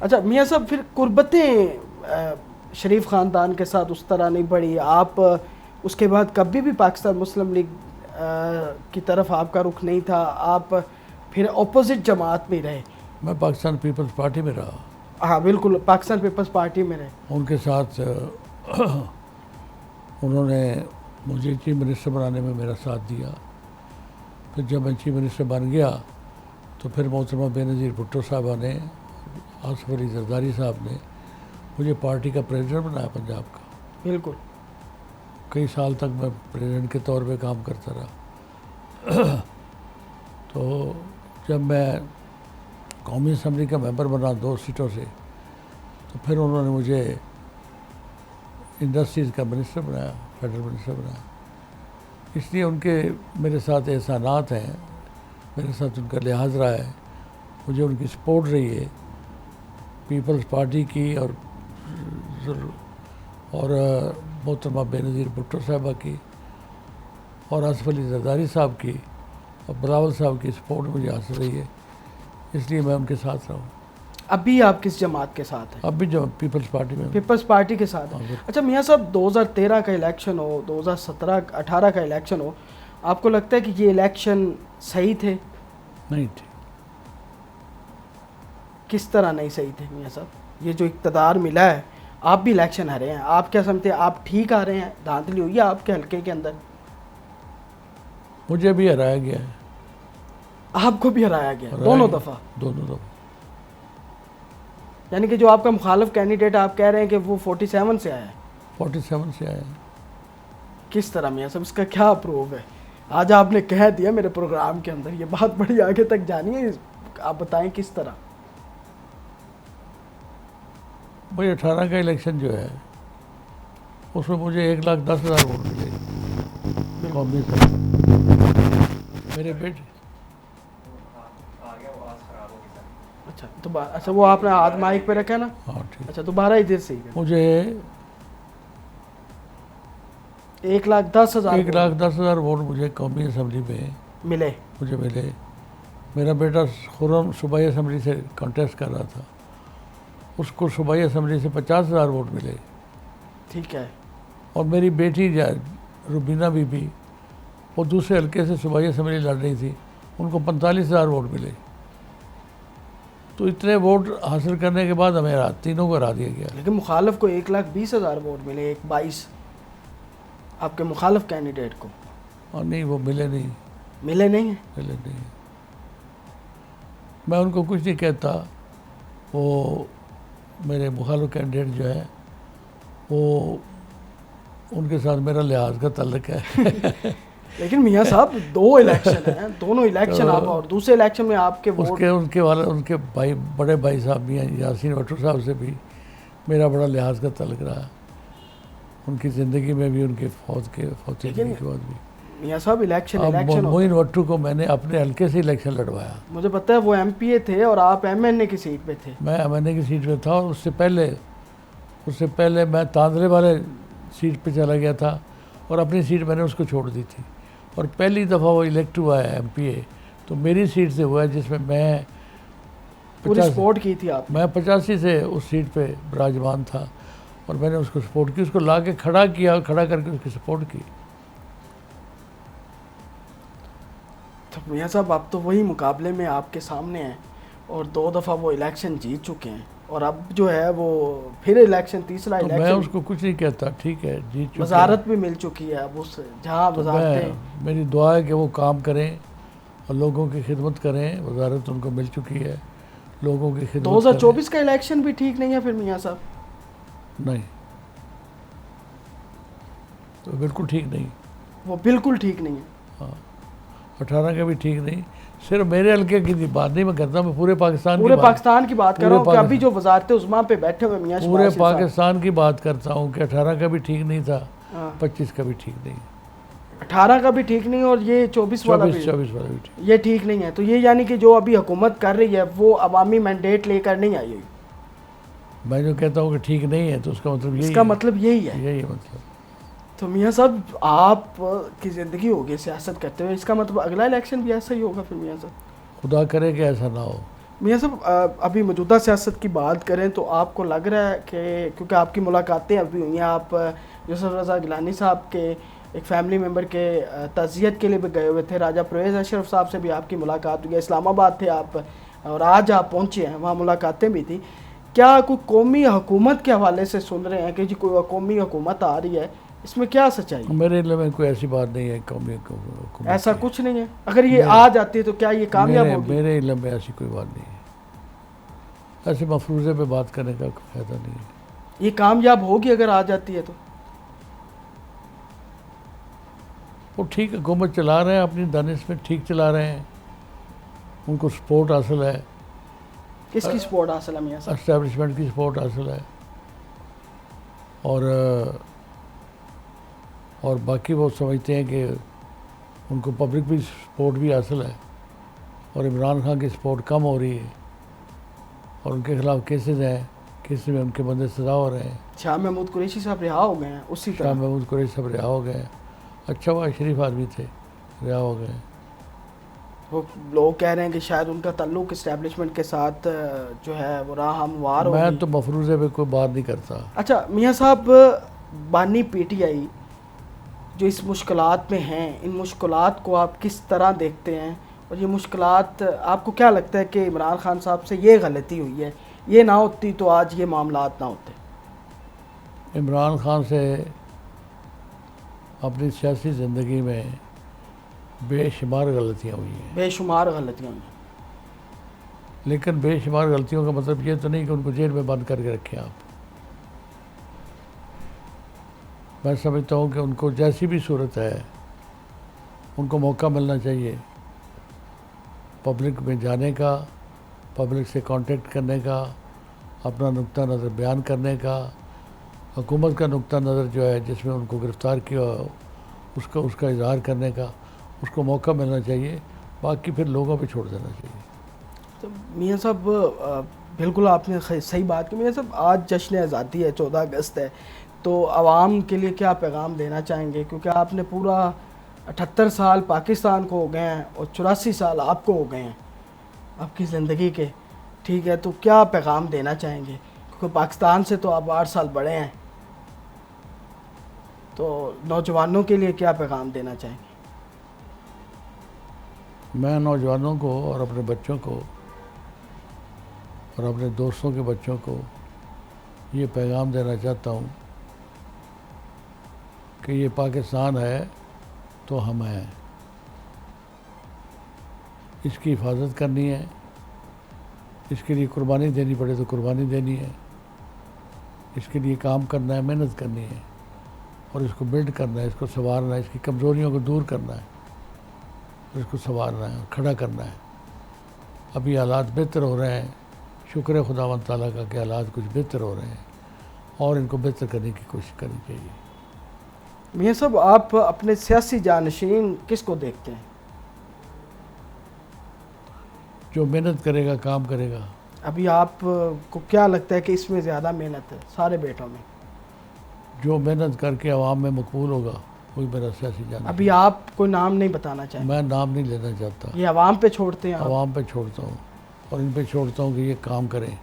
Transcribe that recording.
अच्छा मियाँ साहब, फिर कुर्बतें शरीफ ख़ानदान के साथ उस तरह नहीं बढ़ी, आप उसके बाद कभी भी पाकिस्तान मुस्लिम लीग की तरफ आपका रुख नहीं था, आप फिर अपोजिट जमात में रहे? मैं पाकिस्तान पीपल्स पार्टी में रहा। हाँ बिल्कुल, पाकिस्तान पीपल्स पार्टी में रहे। उनके साथ उन्होंने मुझे चीफ मिनिस्टर बनाने में मेरा साथ दिया। फिर जब मैं चीफ मिनिस्टर बन गया तो फिर मोहतरमा बेनज़ीर भुट्टो साहबा ने, आसिफ अली जरदारी साहब ने मुझे पार्टी का प्रेसिडेंट बनाया पंजाब का। बिल्कुल। कई साल तक मैं प्रेसिडेंट के तौर पे काम करता रहा। तो जब मैं कौमी असम्बली का मेंबर बना 2 सीटों से, तो फिर उन्होंने मुझे इंडस्ट्रीज़ का मिनिस्टर बनाया, फेडरल मिनिस्टर बनाया। इसलिए उनके मेरे साथ एहसानात हैं, मेरे साथ उनका लिहाज रहा है, मुझे उनकी सपोर्ट रही है पीपल्स पार्टी की और मोहतरमा बेनज़ीर भुट्टो साहबा की और आसिफ अली जरदारी साहब की और बिलावल साहब की सपोर्ट मुझे हासिल रही है, इसलिए मैं उनके साथ रहा हूँ। अभी आप किस जमात के साथ हैं? अब भी जो पीपल्स पार्टी में। पीपल्स पार्टी के साथ है। अच्छा मियाँ साहब, 2013 का इलेक्शन हो, 2017-18 का इलेक्शन हो, आपको लगता है कि ये इलेक्शन सही थे? नहीं थे। किस तरह नहीं सही थे मियाँ साहब? ये जो इक़्तिदार मिला है, आप भी इलेक्शन हारे हैं, आप क्या समझते हैं, आप ठीक आ रहे हैं? धांधली हुई है आपके हल्के के अंदर? मुझे भी हराया गया है। आपको भी हराया गया? दोनों दफ़ा? दोनों दफ़ा। यानी कि जो आपका मुखालिफ कैंडिडेट, आप कह रहे हैं कि वो 47 से आया है? 47 से आया है। किस तरह मियाँ साहब, इसका क्या प्रूफ है? आज आपने कह दिया मेरे प्रोग्राम के अंदर, ये बात बड़ी आगे तक जानी है, आप बताएं किस तरह। भाई 18 का इलेक्शन जो है उसमें मुझे 1,10,000 वोट मिले कौमी से। मेरे बेटे। अच्छा तो अच्छा वो आपने हाथ माइक पे रखा है ना? हाँ ठीक। अच्छा दोबारा इधर से ही। मुझे 1,10,000 1,10,000 वोट मुझे कौमी असम्बली में मिले। मुझे मिले। मेरा बेटा खुर्रम सूबाई असम्बली से कॉन्टेस्ट कर रहा था, उसको सूबाई असम्बली से 50,000 वोट मिले। ठीक है। और मेरी बेटी रुबीना बीबी, वो दूसरे हल्के से सूबाई असम्बली लड़ रही थी, उनको 45,000 वोट मिले। तो इतने वोट हासिल करने के बाद हमें तीनों को हरा दिया गया। लेकिन मुखालिफ को 1,20,000 वोट मिले, 1,22 आपके मुखालिफ कैंडिडेट को। और नहीं, वो मिले नहीं। मिले नहीं है? मिले नहीं। मैं उनको कुछ नहीं कहता, वो मेरे मुखालिफ कैंडिडेट जो है वो, उनके साथ मेरा लिहाज का ताल्लुक है। लेकिन मियाँ साहब 2 इलेक्शन हैं, दोनों इलेक्शन आप, और दूसरे इलेक्शन में आपके उनके भाई, बड़े भाई साहब भी हैं, यासीन भट्टो साहब से भी मेरा बड़ा लिहाज का ताल्लुक रहा, उनकी ज़िंदगी में भी, उनके फौत के बाद भी। मियाँ साहब इलेक्शन मोइन भट्टो को मैंने अपने हल्के से इलेक्शन लड़वाया। मुझे पता है, वो MPA थे और आप MNA की सीट पे थे। मैं MNA की सीट पे था, और उससे पहले मैं तांदले वाले सीट पे चला गया था, और अपनी सीट मैंने उसको छोड़ दी थी। और पहली दफ़ा वो इलेक्ट हुआ है MPA, तो मेरी सीट से हुआ है, जिसमें मैं पूरी सपोर्ट की थी आप। मैं 85 से उस सीट पे विराजमान था, और मैंने उसको सपोर्ट की, उसको ला के खड़ा किया, खड़ा करके उसकी सपोर्ट की। तो मियाँ साहब आप तो वही मुकाबले में आपके सामने हैं, और 2 दफ़ा वो इलेक्शन जीत चुके हैं, और अब जो है वो फिर इलेक्शन, तीसरा तो इलेक्शन। मैं उसको कुछ नहीं कहता, ठीक है, जीत चुके। वजारत भी मिल चुकी है अब उस, जहाँ वजारतें, मेरी दुआ है कि वो काम करें और लोगों की खिदमत करें। वजारत उनको मिल चुकी है, लोगों की खिदमत। 2024 का इलेक्शन भी ठीक नहीं है फिर मियाँ साहब? नहीं, तो बिल्कुल ठीक नहीं। वो बिल्कुल ठीक नहीं है। हाँ, 18 का भी ठीक नहीं। सिर्फ मेरे हल्के की बात नहीं मैं करता, मैं पूरे पाकिस्तान की बात कर रहा हूँ। अभी जो वजारत उस्मा पे बैठे हुए मियाँ, पूरे पाकिस्तान की बात करता हूँ कि 18 का भी ठीक नहीं था, 25 का भी ठीक नहीं, 18 का भी ठीक नहीं, और ये 24 वाला भी ठीक, ये ठीक नहीं है। तो ये यानी कि जो अभी हुकूमत कर रही है वो अवामी मैंडेट लेकर नहीं आई हुई। मैं जो कहता हूँ कि ठीक नहीं है, तो उसका मतलब यही, इसका मतलब यही है। यही है मतलब। तो मियाँ साहब आप की ज़िंदगी होगी सियासत करते हुए, इसका मतलब अगला इलेक्शन भी ऐसा ही होगा फिर मियाँ साहब? खुदा करे कि ऐसा ना हो। मियाँ साहब अभी मौजूदा सियासत की बात करें तो आपको लग रहा है कि क्योंकि आपकी मुलाकातें अभी हुई हैं, आप यूसुफ रज़ा गिलानी साहब के एक फ़ैमिली मेम्बर के तज़ियत के लिए भी गए हुए थे, राजा परवेज़ अशरफ साहब से भी आपकी मुलाकात हुई है, इस्लामाबाद थे आप और आज आप पहुँचे हैं, वहाँ मुलाकातें भी थी। क्या कोई कौमी हुकूमत के हवाले से सुन रहे हैं कि जी कोई कौमी हुकूमत आ रही है, इसमें क्या सच्चाई है? मेरे इल्म में कोई ऐसी बात नहीं है कौमी हुकूमत ऐसा की। कुछ नहीं है? अगर ये आ जाती है तो क्या ये कामयाब होगी? मेरे इल्म में ऐसी कोई बात नहीं है। ऐसे मफरूज़े पे बात करने का फ़ायदा नहीं है। ये कामयाब होगी अगर आ जाती है तो? वो ठीक हुकूमत चला रहे हैं, अपनी दानिश में ठीक चला रहे हैं, उनको सपोर्ट हासिल है, किसकी सपोर्ट हासिल है मियाँ साहब? एस्टेब्लिशमेंट की सपोर्ट हासिल है, और बाकी वो समझते हैं कि उनको पब्लिक भी सपोर्ट भी हासिल है, और इमरान खान की सपोर्ट कम हो रही है, और उनके खिलाफ केसेस हैं, केस में उनके बंदे सजा हो रहे हैं। शाह महमूद कुरैशी साहब रिहा हो गए हैं उसी शाह तरह। महमूद कुरैशी साहब रिहा हो गए हैं। अच्छा हुआ, शरीफ आदमी थे, रिहा हो गए। वो लोग कह रहे हैं कि शायद उनका ताल्लुक इस्टेब्लिशमेंट के साथ जो है वो राह हमवार हो मैं गई। तो मफरूज़े पे कोई बात नहीं करता। अच्छा मियाँ साहब, बानी पीटीआई जो इस मुश्किलात में हैं, इन मुश्किलात को आप किस तरह देखते हैं? और ये मुश्किलात आपको क्या लगता है कि इमरान खान साहब से ये गलती हुई है, ये ना होती तो आज ये मामलात ना होते? इमरान खान से अपनी सियासी ज़िंदगी में बेशुमार गलतियाँ हुई हैं, बेशुमार गलतियाँ हुई हैं। लेकिन बेशुमार गलतियों का मतलब ये तो नहीं कि उनको जेल में बंद करके रखें आप। मैं समझता हूँ कि उनको जैसी भी सूरत है, उनको मौका मिलना चाहिए पब्लिक में जाने का, पब्लिक से कांटेक्ट करने का, अपना नुक्ता नज़र बयान करने का, हुकूमत का नुक्ता नज़र जो है जिसमें उनको गिरफ़्तार किया उसका इजहार करने का, उसको मौका मिलना चाहिए। बाकी फिर लोगों पे छोड़ देना चाहिए। तो मियाँ साहब बिल्कुल आपने सही बात की। मियाँ साहब आज जश्न आज़ादी है, 14 अगस्त है, तो आवाम के लिए क्या पैगाम देना चाहेंगे? क्योंकि आपने पूरा 78 साल पाकिस्तान को हो गए हैं और 84 साल आपको हो गए हैं आपकी ज़िंदगी के, ठीक है, तो क्या पैगाम देना चाहेंगे? क्योंकि पाकिस्तान से तो आप 8 साल बड़े हैं, तो नौजवानों के लिए क्या पैगाम देना चाहेंगे? मैं नौजवानों को और अपने बच्चों को और अपने दोस्तों के बच्चों को ये पैगाम देना चाहता हूँ कि ये पाकिस्तान है तो हम हैं, इसकी हिफाजत करनी है, इसके लिए कुर्बानी देनी पड़े तो कुर्बानी देनी है, इसके लिए काम करना है, मेहनत करनी है, और इसको बिल्ड करना है, इसको संवारना है, इसकी कमज़ोरियों को दूर करना है, इसको संवारना है, खड़ा करना है। अभी हालात बेहतर हो रहे हैं, शुक्र है खुदावंद ताला का कि हालात कुछ बेहतर हो रहे हैं, और इनको बेहतर करने की कोशिश करनी चाहिए। मियाँ साहब, आप अपने सियासी जानशीन किसको देखते हैं? जो मेहनत करेगा, काम करेगा। अभी आप को क्या लगता है कि इसमें ज़्यादा मेहनत है सारे बेटों में? जो मेहनत करके आवाम में मकबूल होगा वही मेरा सियासी जाना। अभी आप कोई नाम नहीं बताना चाहेंगे? मैं नाम नहीं लेना चाहता, ये आवाम पे छोड़ते हैं आप? आवाम पे छोड़ता हूँ, और इन पे छोड़ता हूँ कि ये काम करें।